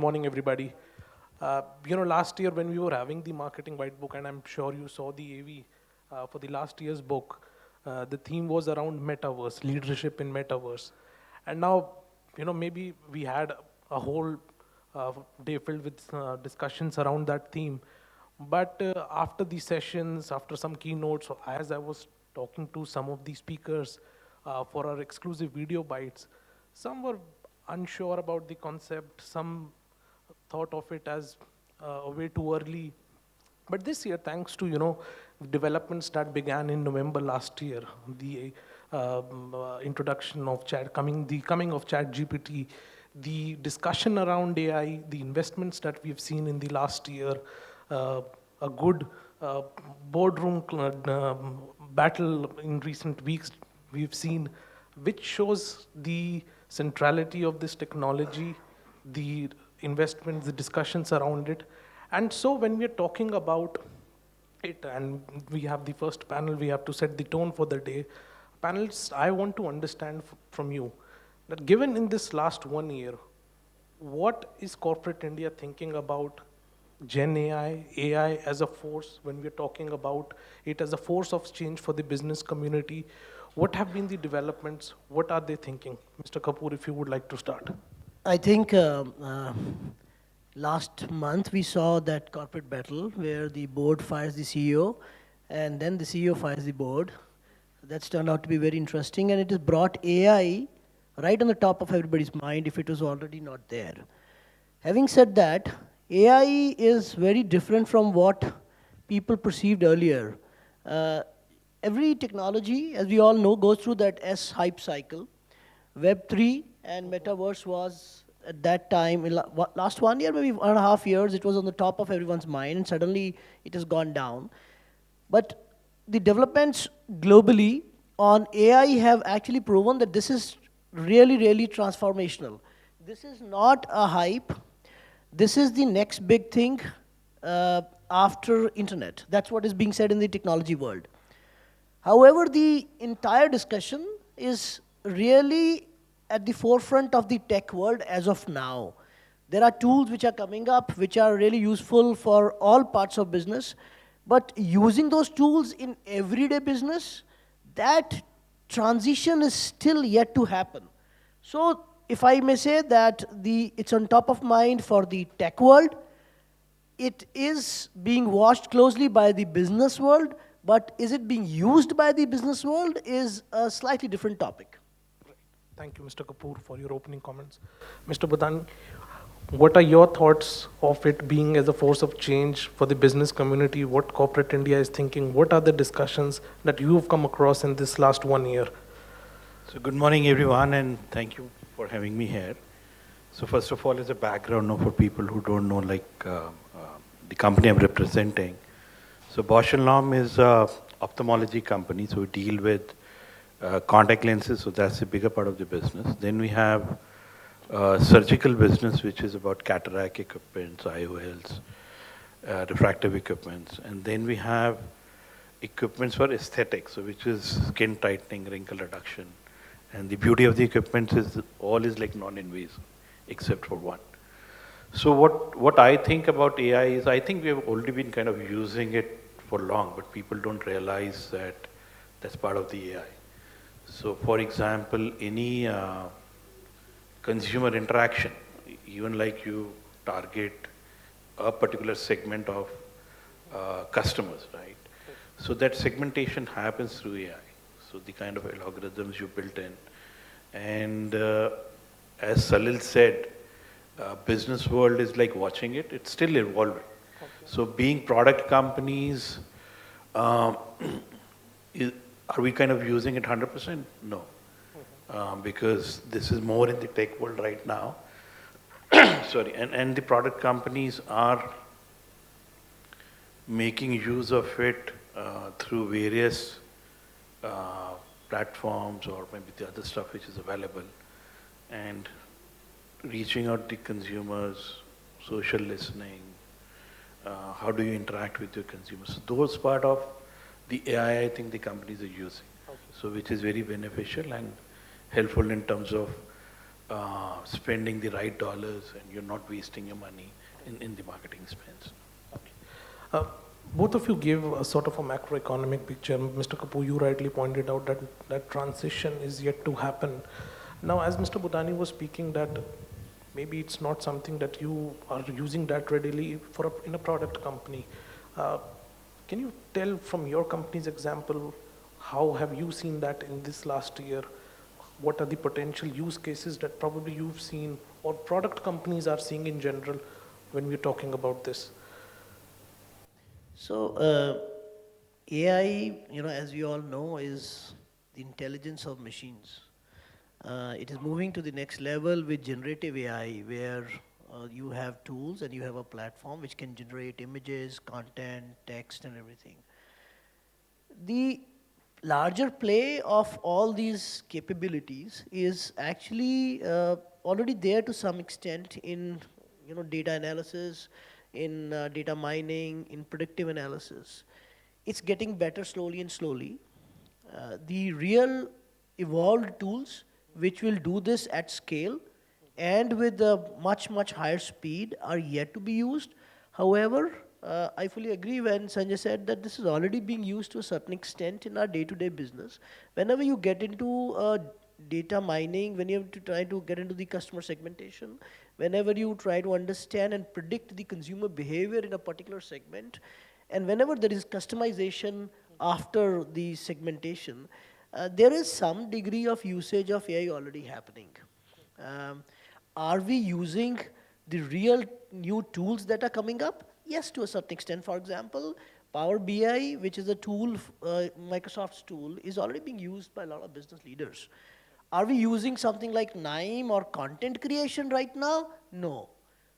morning, everybody. Last year when we were having the marketing white book, and I'm sure you saw the AV for the last year's book, the theme was around metaverse, leadership in metaverse. And now, maybe we had a whole day filled with discussions around that theme. But after the sessions, after some keynotes, as I was talking to some of the speakers for our exclusive video bites, some were unsure about the concept, some thought of it as way too early. But this year, thanks to developments that began in November last year, the introduction of the coming of Chat GPT, the discussion around AI, the investments that we've seen in the last year, a good boardroom battle in recent weeks we've seen, which shows the centrality of this technology, the investments, the discussions around it. And so when we're talking about it and we have the first panel, we have to set the tone for the day. Panelists, I want to understand from you that given in this last 1 year, what is corporate India thinking about Gen AI as a force when we're talking about it as a force of change for the business community? What have been the developments? What are they thinking? Mr. Kapoor, if you would like to start. I think last month we saw that corporate battle where the board fires the CEO and then the CEO fires the board. That's turned out to be very interesting, and it has brought AI right on the top of everybody's mind if it was already not there. Having said that, AI is very different from what people perceived earlier. Every technology, as we all know, goes through that S hype cycle. Web3 and metaverse was at that time, in last 1 year, maybe 1.5 years, it was on the top of everyone's mind, and suddenly it has gone down. But the developments globally on AI have actually proven that this is really, really transformational. This is not a hype. This is the next big thing after internet. That's what is being said in the technology world. However, the entire discussion is really at the forefront of the tech world as of now. There are tools which are coming up which are really useful for all parts of business, but using those tools in everyday business, that transition is still yet to happen. So if I may say that it's on top of mind for the tech world, it is being watched closely by the business world, but is it being used by the business world is a slightly different topic. Thank you, Mr. Kapoor, for your opening comments. Mr. Bhutani, what are your thoughts of it being as a force of change for the business community? What corporate India is thinking? What are the discussions that you've come across in this last 1 year? So good morning, everyone, and thank you for having me here. So first of all, as a background for people who don't know, the company I'm representing. So Bausch and Lomb is an ophthalmology company, so we deal with contact lenses, so that's a bigger part of the business. Then we have surgical business, which is about cataract equipments, IOLs, refractive equipments. And then we have equipments for aesthetics, so which is skin tightening, wrinkle reduction. And the beauty of the equipment is all is like non-invasive, except for one. So what I think about AI is, I think we have already been kind of using it for long, but people don't realize that that's part of the AI. So for example, any consumer interaction, even like you target a particular segment of customers, right? So that segmentation happens through AI. So the kind of algorithms you built in. And as Salil said, business world is like watching it. It's still evolving. Okay. So being product companies, are we kind of using it 100%? No. Because this is more in the tech world right now. Sorry, and the product companies are making use of it through various platforms or maybe the other stuff which is available, and reaching out to consumers, social listening, how do you interact with your consumers. So those part of the AI, I think the companies are using. Okay. So which is very beneficial and helpful in terms of spending the right dollars and you're not wasting your money in the marketing spends. Uh, Both of you gave a sort of a macroeconomic picture. Mr. Kapoor, you rightly pointed out that that transition is yet to happen. Now, as Mr. Bhutani was speaking, that maybe it's not something that you are using that readily for in a product company. Uh, can you tell from your company's example, how have you seen that in this last year? What are the potential use cases that probably you've seen or product companies are seeing in general when we're talking about this? So, AI, as we all know, is the intelligence of machines. It is moving to the next level with generative AI, where you have tools and you have a platform which can generate images, content, text, and everything. The larger play of all these capabilities is actually already there to some extent in data analysis, in data mining, in predictive analysis. It's getting better slowly and slowly. The real evolved tools which will do this at scale and with a much higher speed are yet to be used. However, I fully agree when Sanjay said that this is already being used to a certain extent in our day-to-day business. Whenever you get into data mining, when you have to try to get into the customer segmentation, whenever you try to understand and predict the consumer behavior in a particular segment, and whenever there is customization after the segmentation, there is some degree of usage of AI already happening. Um, are we using the real new tools that are coming up? Yes, to a certain extent. For example, Power BI, which is a tool, Microsoft's tool, is already being used by a lot of business leaders. Are we using something like NIME or content creation right now? No.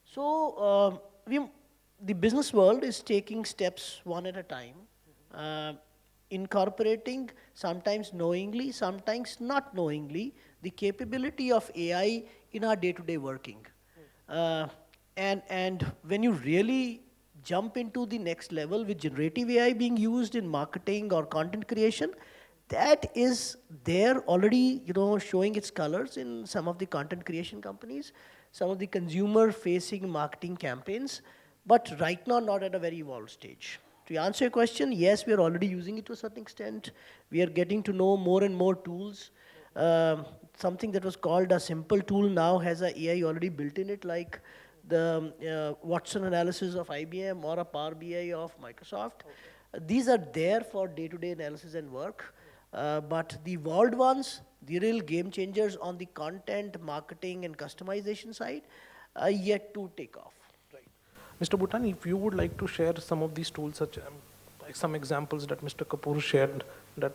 So the business world is taking steps one at a time, uh, incorporating, sometimes knowingly, sometimes not knowingly, the capability of AI in our day-to-day working. And when you really jump into the next level with generative AI being used in marketing or content creation, that is there already, showing its colors in some of the content creation companies, some of the consumer-facing marketing campaigns, but right now not at a very evolved stage. To answer your question, yes, we are already using it to a certain extent. We are getting to know more and more tools. Something that was called a simple tool now has a AI already built in it, like the Watson analysis of IBM or a Power BI of Microsoft. These are there for day-to-day analysis and work. But the evolved ones, the real game changers on the content, marketing, and customization side, are yet to take off. Mr. Bhutani, if you would like to share some of these tools, such like some examples that Mr. Kapoor shared that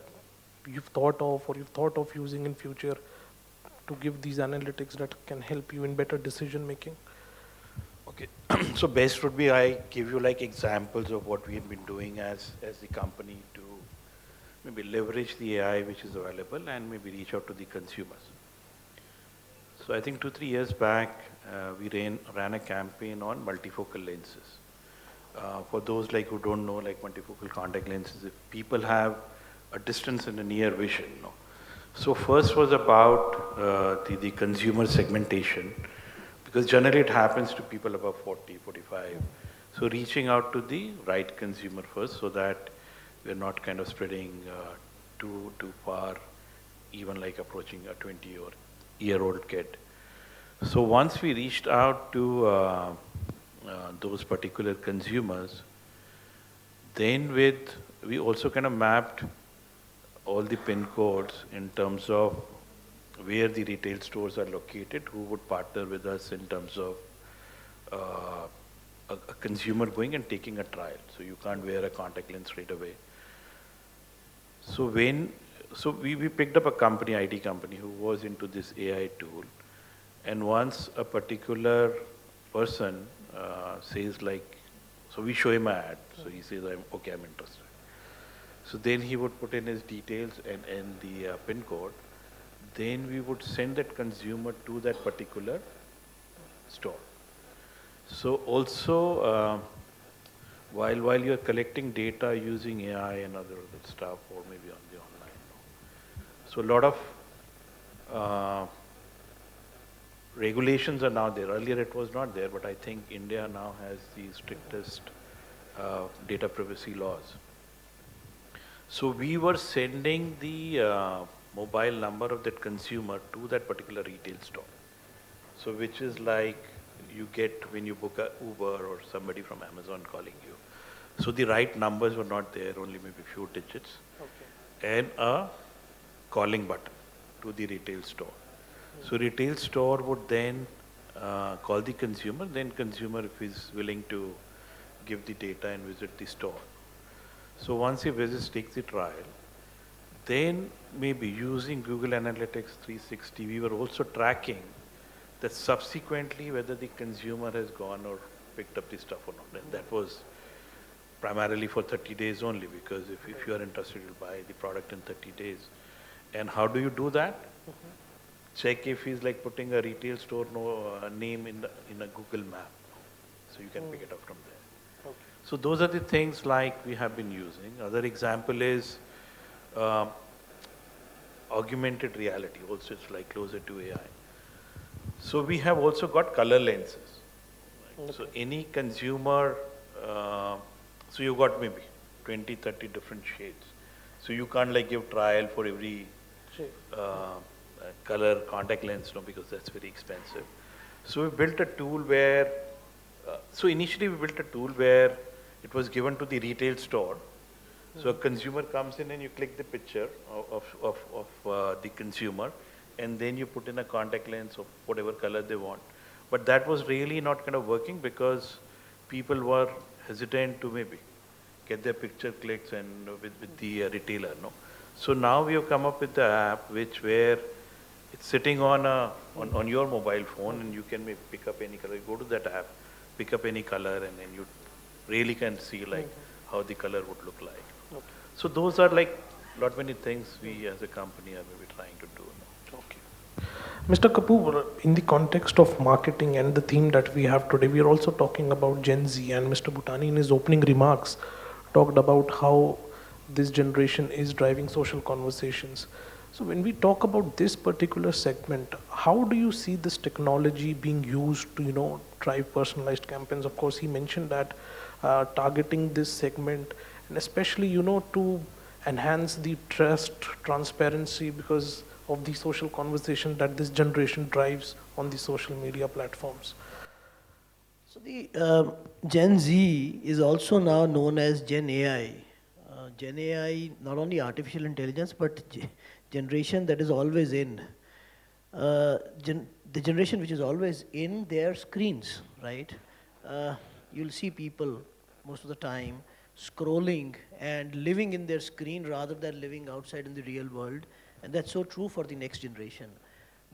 you've thought of or you've thought of using in future to give these analytics that can help you in better decision making. Okay, so best would be I give you like examples of what we have been doing as the company to maybe leverage the AI which is available and maybe reach out to the consumers. So I think 2-3 years back, we ran a campaign on multifocal lenses. For those like who don't know, like multifocal contact lenses, if people have a distance and a near vision. No? So first was about the consumer segmentation, because generally it happens to people above 40, 45. So reaching out to the right consumer first, so that we're not kind of spreading too far, even like approaching a 20-year-old kid. So once we reached out to those particular consumers, then we also kind of mapped all the pin codes in terms of where the retail stores are located, who would partner with us in terms of a consumer going and taking a trial. So you can't wear a contact lens straight away. So we picked up a company, IT company, who was into this AI tool. And once a particular person says like, so we show him an ad. So he says, I'm interested. So then he would put in his details and the pin code. Then we would send that consumer to that particular store. So also, while you're collecting data using AI and other stuff, or maybe on the online. So a lot of regulations are now there. Earlier it was not there, but I think India now has the strictest data privacy laws. So we were sending the mobile number of that consumer to that particular retail store. So which is like you get when you book a Uber or somebody from Amazon calling you. So the right numbers were not there, only maybe few digits. Okay. And a calling button to the retail store. So retail store would then call the consumer, then consumer if he's willing to give the data and visit the store. So once he visits, takes the trial, then maybe using Google Analytics 360, we were also tracking that subsequently whether the consumer has gone or picked up the stuff or not. And that was primarily for 30 days only, because if you are interested, you'll buy the product in 30 days. And how do you do that? Check if he's like putting a retail store name in a Google map. So you can pick it up from there. Okay. So those are the things like we have been using. Other example is augmented reality. Also it's like closer to AI. So we have also got color lenses. Right? Okay. So any consumer, so you got maybe 20, 30 different shades. So you can't like give trial for every color contact lens, no, because that's very expensive. So we built a tool where, so initially we built a tool where it was given to the retail store. So a consumer comes in and you click the picture of the consumer, and then you put in a contact lens of whatever color they want. But that was really not kind of working because people were hesitant to maybe get their picture clicked and with the retailer, no. So now we have come up with the app where it's sitting on your mobile phone, and you can maybe pick up any color. You go to that app, pick up any color, and then you really can see like how the color would look like. Okay. So those are like lot many things we as a company are maybe trying to do. Okay. Mr. Kapoor, in the context of marketing and the theme that we have today, we are also talking about Gen Z, and Mr. Bhutani in his opening remarks talked about how this generation is driving social conversations. So when we talk about this particular segment, how do you see this technology being used to, drive personalized campaigns? Of course, he mentioned that targeting this segment, and especially, to enhance the trust, transparency, because of the social conversation that this generation drives on the social media platforms. So the Gen Z is also now known as Gen AI. Gen AI, not only artificial intelligence, but generation that is always in. The generation which is always in their screens, right? You'll see people most of the time scrolling and living in their screen rather than living outside in the real world. And that's so true for the next generation.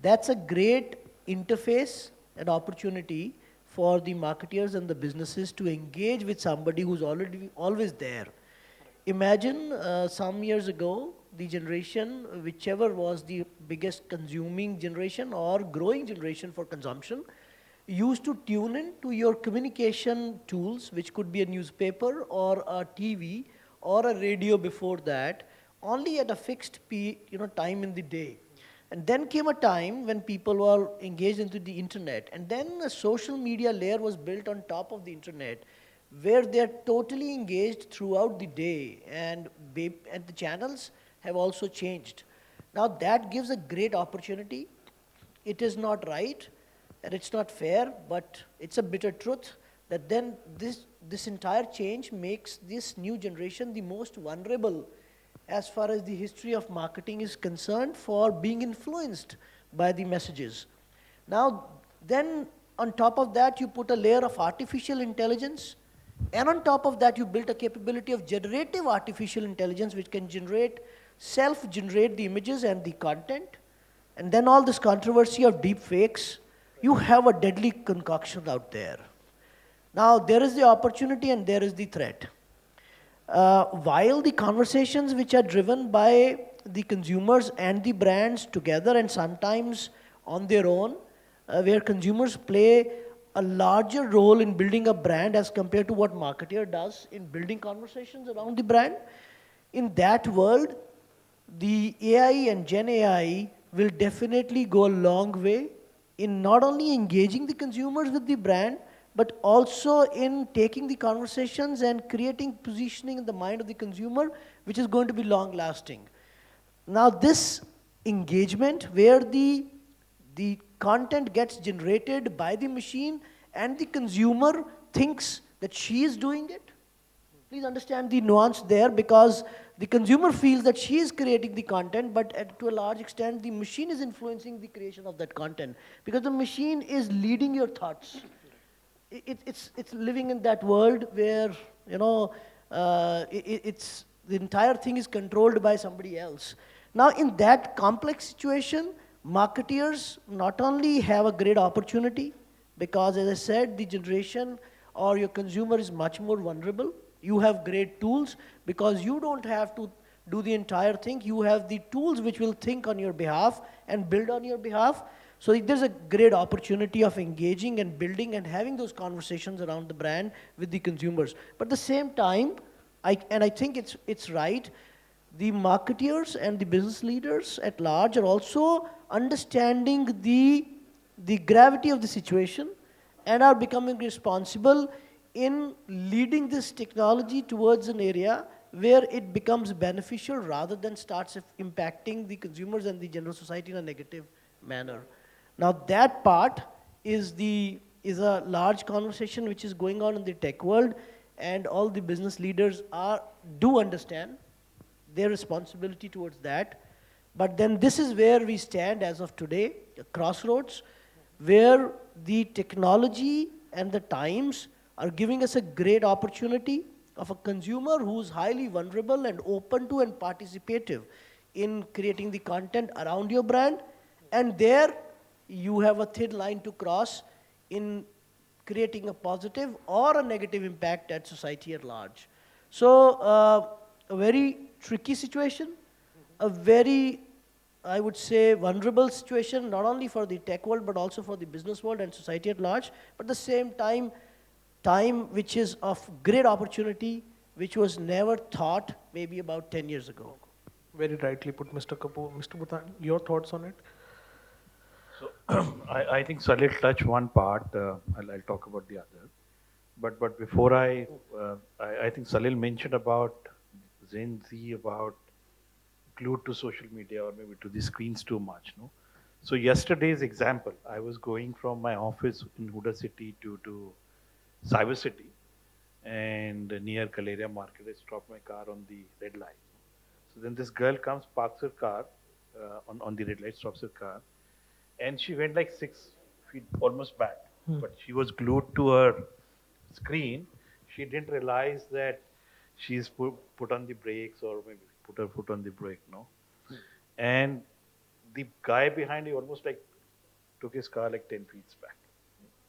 That's a great interface and opportunity for the marketers and the businesses to engage with somebody who's already always there. Imagine some years ago, the generation, whichever was the biggest consuming generation or growing generation for consumption, used to tune in to your communication tools, which could be a newspaper or a TV or a radio before that, only at a fixed time in the day. And then came a time when people were engaged into the internet, and then a social media layer was built on top of the internet, where they're totally engaged throughout the day, and the channels have also changed. Now that gives a great opportunity. It is not right, and it's not fair, but it's a bitter truth that then this entire change makes this new generation the most vulnerable as far as the history of marketing is concerned for being influenced by the messages. Now, then on top of that, you put a layer of artificial intelligence, and on top of that, you built a capability of generative artificial intelligence, which can self-generate the images and the content. And then all this controversy of deep fakes, you have a deadly concoction out there. Now, there is the opportunity and there is the threat. While the conversations which are driven by the consumers and the brands together and sometimes on their own, where consumers play a larger role in building a brand as compared to what marketer does in building conversations around the brand, in that world, the AI and Gen AI will definitely go a long way in not only engaging the consumers with the brand, but also in taking the conversations and creating positioning in the mind of the consumer, which is going to be long lasting. Now this engagement where the content gets generated by the machine and the consumer thinks that she is doing it. Please understand the nuance there, because the consumer feels that she is creating the content, but to a large extent the machine is influencing the creation of that content, because the machine is leading your thoughts. It's living in that world where, you know, it's the entire thing is controlled by somebody else. Now in that complex situation, marketeers not only have a great opportunity, because as I said, the generation or your consumer is much more vulnerable. You have great tools because you don't have to do the entire thing. You have the tools which will think on your behalf and build on your behalf. So there's a great opportunity of engaging and building and having those conversations around the brand with the consumers. But at the same time, I think it's right, the marketeers and the business leaders at large are also understanding the gravity of the situation and are becoming responsible in leading this technology towards an area where it becomes beneficial rather than starts impacting the consumers and the general society in a negative manner. Now that part is a large conversation which is going on in the tech world, and all the business leaders do understand their responsibility towards that. But then this is where we stand as of today, a crossroads, where the technology and the times are giving us a great opportunity of a consumer who's highly vulnerable and open to and participative in creating the content around your brand. And there you have a thin line to cross in creating a positive or a negative impact at society at large. So a very tricky situation, a very, I would say, vulnerable situation, not only for the tech world, but also for the business world and society at large, but at the same time which is of great opportunity, which was never thought maybe about 10 years ago. Very rightly put, Mr. Kapoor. Mr. Bhutani, your thoughts on it? So I think Salil touched one part. I'll talk about the other. But before I think Salil mentioned about Gen Z, about glued to social media or maybe to the screens too much. No. So yesterday's example, I was going from my office in Huda City to Cyber City, and near Kaleria Market, I stopped my car on the red light. So then this girl comes, parks her car on the red light, stops her car, and she went like 6 feet almost back. But she was glued to her screen. She didn't realize that she's put on the brakes or maybe put her foot on the brake, no? And the guy behind me almost like took his car like 10 feet back.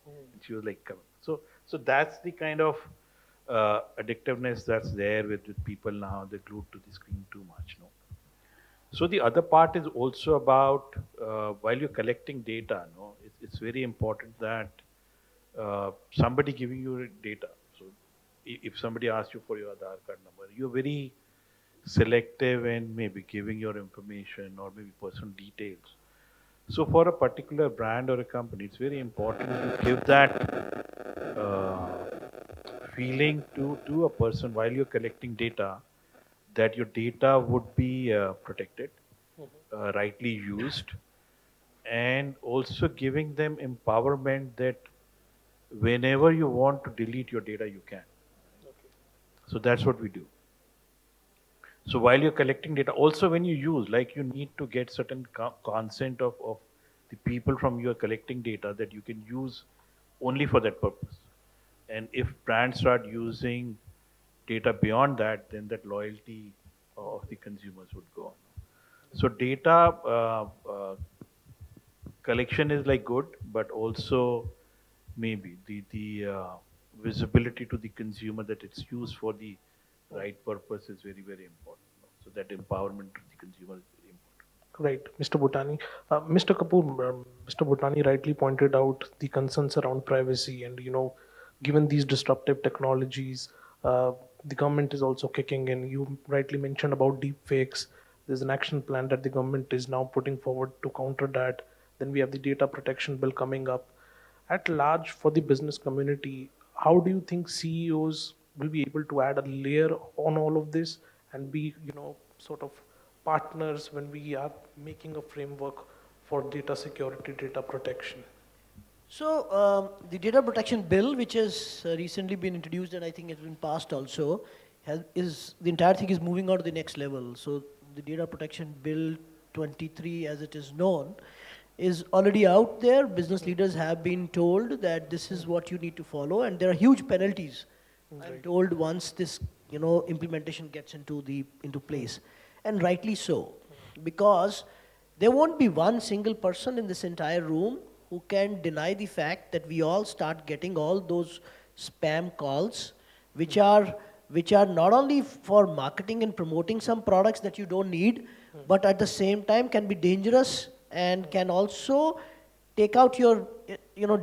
And she was like, coming. So that's the kind of addictiveness that's there with people now. They're glued to the screen too much, no? So the other part is also about while you're collecting data, no, it's very important that somebody giving you data. So if somebody asks you for your Aadhaar card number, you're very selective in maybe giving your information or maybe personal details. So for a particular brand or a company, it's very important to give that feeling to a person while you're collecting data, that your data would be protected, rightly used, and also giving them empowerment that whenever you want to delete your data, you can. So that's what we do. So while you're collecting data, also when you use, like you need to get certain consent of the people from your collecting data that you can use only for that purpose. And if brands start using data beyond that, then that loyalty of the consumers would go on. So data collection is like good, but also maybe the visibility to the consumer that it's used for the right purpose is very, very important. So that empowerment to the consumer is very important. Right, Mr. Bhutani. Mr. Kapoor, Mr. Bhutani rightly pointed out the concerns around privacy, and given these disruptive technologies, the government is also kicking in. You rightly mentioned about deep fakes. There's an action plan that the government is now putting forward to counter that. Then we have the data protection bill coming up. At large, for the business community, how do you think CEOs will be able to add a layer on all of this and be, sort of partners when we are making a framework for data security, data protection? So the data protection bill, which has recently been introduced and I think it's been passed also, is the entire thing is moving on to the next level. So the data protection bill 23, as it is known, is already out there. Business leaders have been told that this is what you need to follow, and there are huge penalties. I'm Right. told once this implementation gets into place, and rightly so, because there won't be one single person in this entire room who can deny the fact that we all start getting all those spam calls, which are not only for marketing and promoting some products that you don't need, but at the same time can be dangerous and can also take out your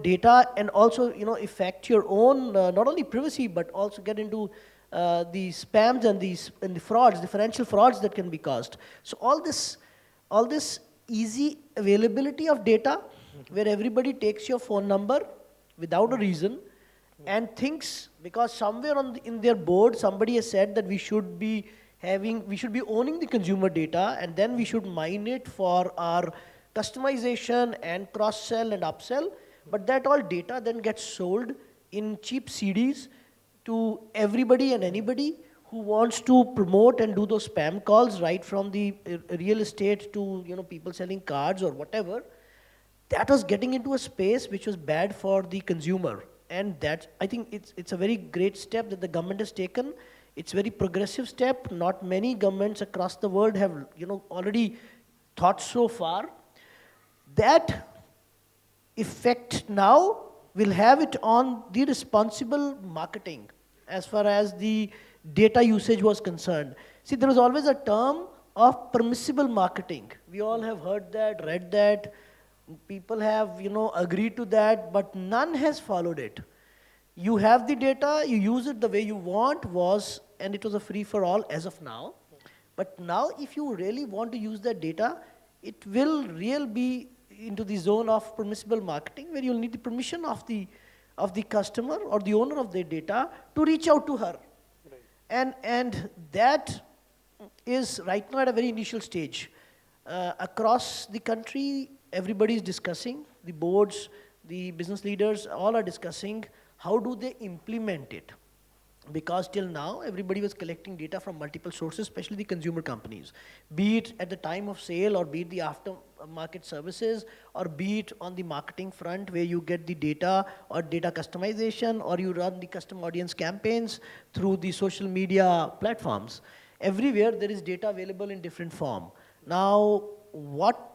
data and also affect your own not only privacy but also get into the spams and the frauds, the financial frauds that can be caused. So all this easy availability of data where everybody takes your phone number without a reason and thinks, because somewhere in their board somebody has said that we should be owning the consumer data, and then we should mine it for our customization and cross sell and upsell, but that all data then gets sold in cheap CDs to everybody and anybody who wants to promote and do those spam calls, right from the real estate to people selling cards or whatever. That was getting into a space which was bad for the consumer, and that, I think, it's a very great step that the government has taken. It's a very progressive step. Not many governments across the world have already thought so far. That effect now will have it on the responsible marketing as far as the data usage was concerned. See, there was always a term of permissible marketing. We all have heard that, read that. People have, agreed to that, but none has followed it. You have the data, you use it the way you want, and it was a free for all as of now. But now, if you really want to use that data, it will really be into the zone of permissible marketing, where you'll need the permission of the customer or the owner of the data to reach out to her. Right. And that is right now at a very initial stage. Across the country, everybody is discussing, the boards, the business leaders, all are discussing how do they implement it. Because till now, everybody was collecting data from multiple sources, especially the consumer companies. Be it at the time of sale, or be it the aftermarket services, or be it on the marketing front where you get the data or data customization, or you run the custom audience campaigns through the social media platforms. Everywhere there is data available in different form. Now,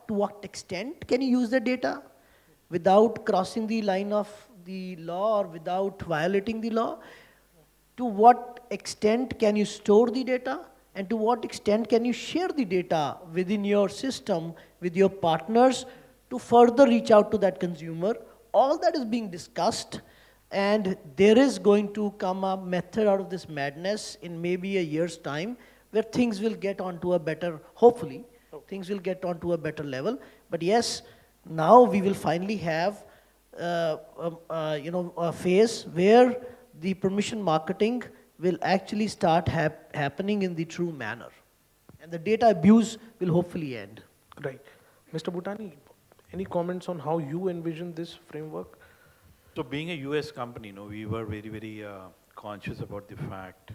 to what extent can you use the data without crossing the line of the law or without violating the law? To what extent can you store the data, and to what extent can you share the data within your system with your partners to further reach out to that consumer? All that is being discussed, and there is going to come a method out of this madness in maybe a year's time where things will get onto a better, hopefully, things will get onto a better level. But yes, now we will finally have a phase where the permission marketing will actually start happening in the true manner. And the data abuse will hopefully end. Right. Mr. Bhutani, any comments on how you envision this framework? So being a US company, we were very, very conscious about the fact,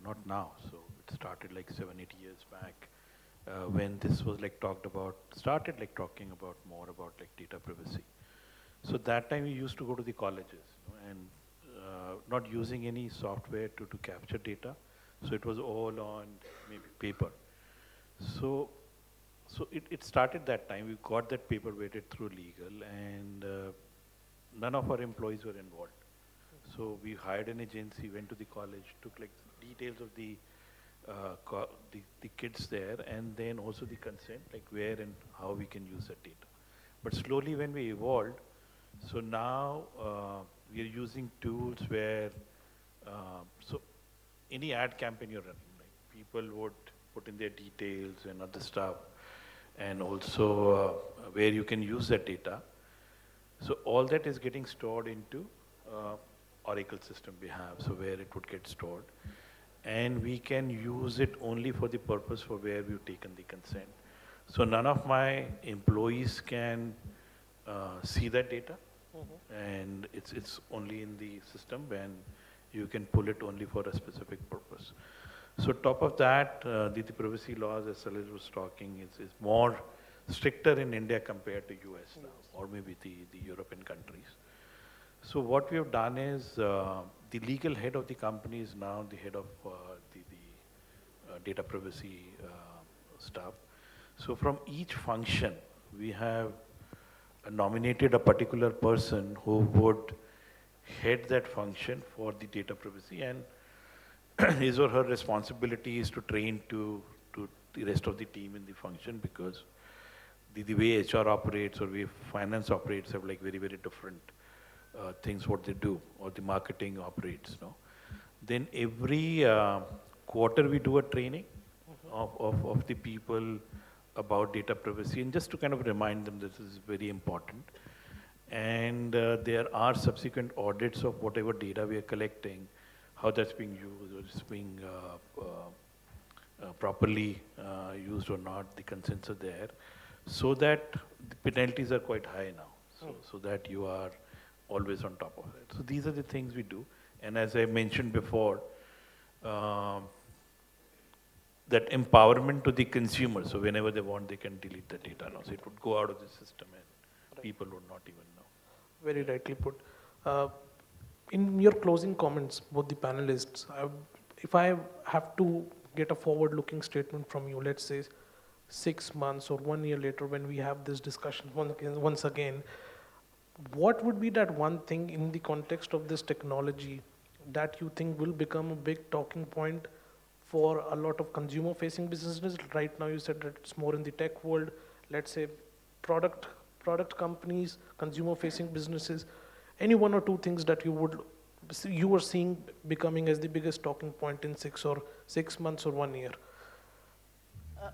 not now, so it started like 7-8 years back, when this was talking about more about data privacy. So that time we used to go to the colleges, and not using any software to capture data. So it was all on maybe paper. So it started that time. We got that paper weighted through legal, and none of our employees were involved. So we hired an agency, went to the college, took details of the kids there, and then also the consent, where and how we can use that data. But slowly when we evolved, so now we are using tools where, so any ad campaign you're running, people would put in their details and other stuff, and also where you can use that data. So all that is getting stored into Oracle system we have, so where it would get stored. And we can use it only for the purpose for where we've taken the consent. So none of my employees can see that data, and it's only in the system when you can pull it only for a specific purpose. So top of that, the privacy laws, as Salil was talking, is more stricter in India compared to US now, or maybe the European countries. So what we have done is, the legal head of the company is now the head of the data privacy stuff. So from each function, we have nominated a particular person who would head that function for the data privacy, and his or her responsibility is to train to the rest of the team in the function, because the way HR operates or way finance operates have like very, very different things what they do, or the marketing operates. No? Then every quarter we do a training of the people about data privacy, and just to kind of remind them this is very important. And there are subsequent audits of whatever data we are collecting, how that's being used, or it's being properly used or not, the consents are there, so that the penalties are quite high now, so that you are always on top of it. So these are the things we do. And as I mentioned before, that empowerment to the consumer, so whenever they want, they can delete the data now. So it would go out of the system and people would not even know. Very rightly put. In your closing comments, both the panelists, if I have to get a forward-looking statement from you, let's say 6 months or 1 year later when we have this discussion once again, what would be that one thing in the context of this technology that you think will become a big talking point for a lot of consumer-facing businesses? Right now you said that it's more in the tech world, let's say product companies, consumer-facing businesses. Any one or two things that you were seeing becoming as the biggest talking point in 6 months or 1 year?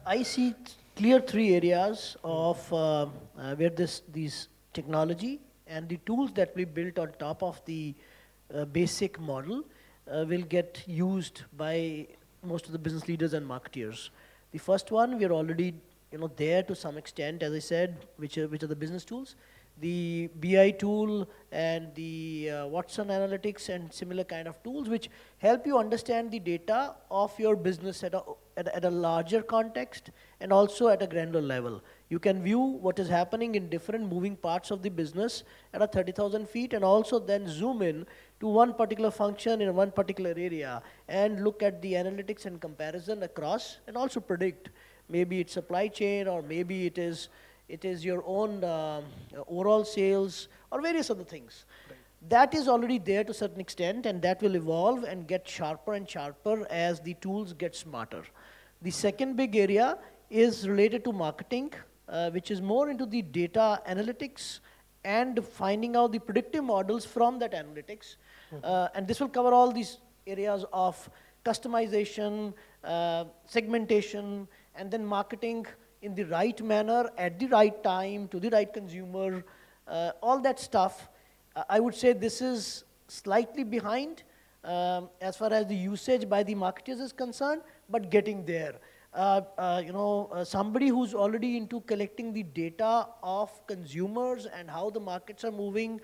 I see clear 3 areas of where these technology and the tools that we built on top of the basic model will get used by most of the business leaders and marketeers. The first one, we are already there to some extent, as I said, which are the business tools. The BI tool and the Watson Analytics and similar kind of tools which help you understand the data of your business at a larger context and also at a granular level. You can view what is happening in different moving parts of the business at a 30,000 feet, and also then zoom in to one particular function in one particular area and look at the analytics and comparison across, and also predict. Maybe it's supply chain, or maybe it is your own overall sales, or various other things. Right. That is already there to a certain extent, and that will evolve and get sharper and sharper as the tools get smarter. The second big area is related to marketing, which is more into the data analytics and finding out the predictive models from that analytics. And this will cover all these areas of customization, segmentation, and then marketing in the right manner, at the right time, to the right consumer, all that stuff. I would say this is slightly behind as far as the usage by the marketers is concerned, but getting there. Somebody who's already into collecting the data of consumers and how the markets are moving,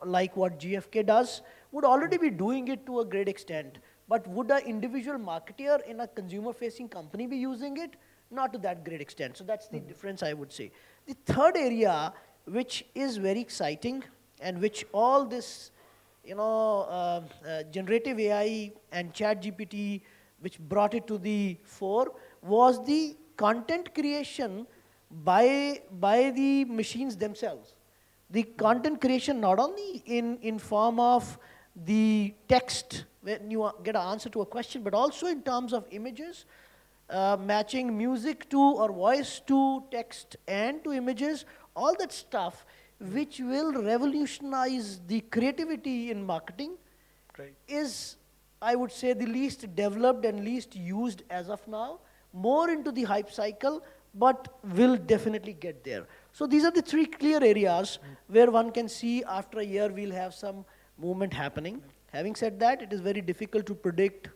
like what GFK does, would already be doing it to a great extent. But would an individual marketer in a consumer-facing company be using it? Not to that great extent. So that's the difference, I would say. The third area, which is very exciting, and which all this, generative AI and ChatGPT, which brought it to the fore, was the content creation by the machines themselves. The content creation not only in form of the text, when you get an answer to a question, but also in terms of images, matching music to or voice to text and to images, all that stuff which will revolutionize the creativity in marketing. Right. Is, I would say, the least developed and least used as of now, more into the hype cycle, but will definitely get there. So these are the three clear areas where one can see after a year we'll have some movement happening. Having said that, it is very difficult to predict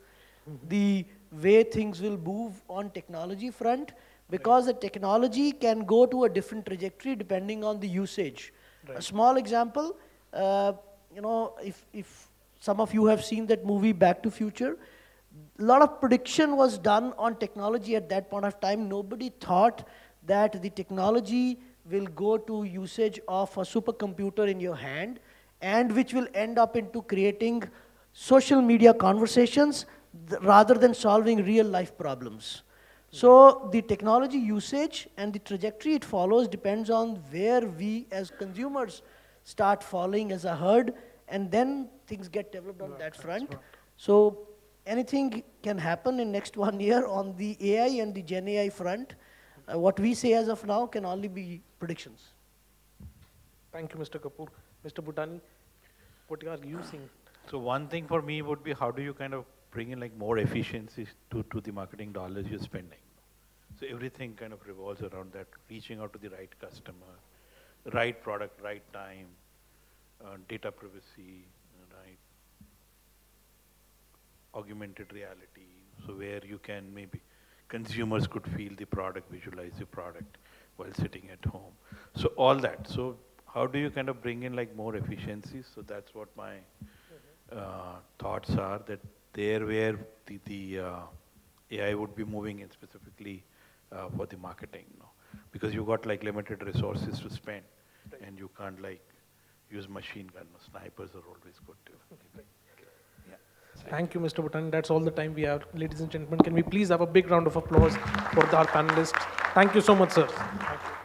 the way things will move on technology front, because the technology can go to a different trajectory depending on the usage. A small example, if some of you have seen that movie Back to Future, a lot of prediction was done on technology at that point of time. Nobody thought that the technology will go to usage of a supercomputer in your hand, and which will end up into creating social media conversations rather than solving real life problems. So the technology usage and the trajectory it follows depends on where we as consumers start following as a herd, and then things get developed on that front. So anything can happen in next 1 year on the AI and the Gen AI front. What we say as of now can only be predictions. Thank you, Mr. Kapoor. Mr. Bhutani, what are you seeing? So one thing for me would be, how do you kind of bring in like more efficiencies to the marketing dollars you're spending? So everything kind of revolves around that, reaching out to the right customer, right product, right time, data privacy, right, augmented reality, so where you can maybe, consumers could feel the product, visualize the product while sitting at home. So all that. So how do you kind of bring in like more efficiencies? So that's what my thoughts are, that there where the AI would be moving in specifically for the marketing, because you got like limited resources to spend, and you can't like use machine gun. Snipers are always good too. Yeah. Thank you, Mr. Bhutani. That's all the time we have. Ladies and gentlemen, can we please have a big round of applause for our panelists? Thank you so much, sir. Thank you.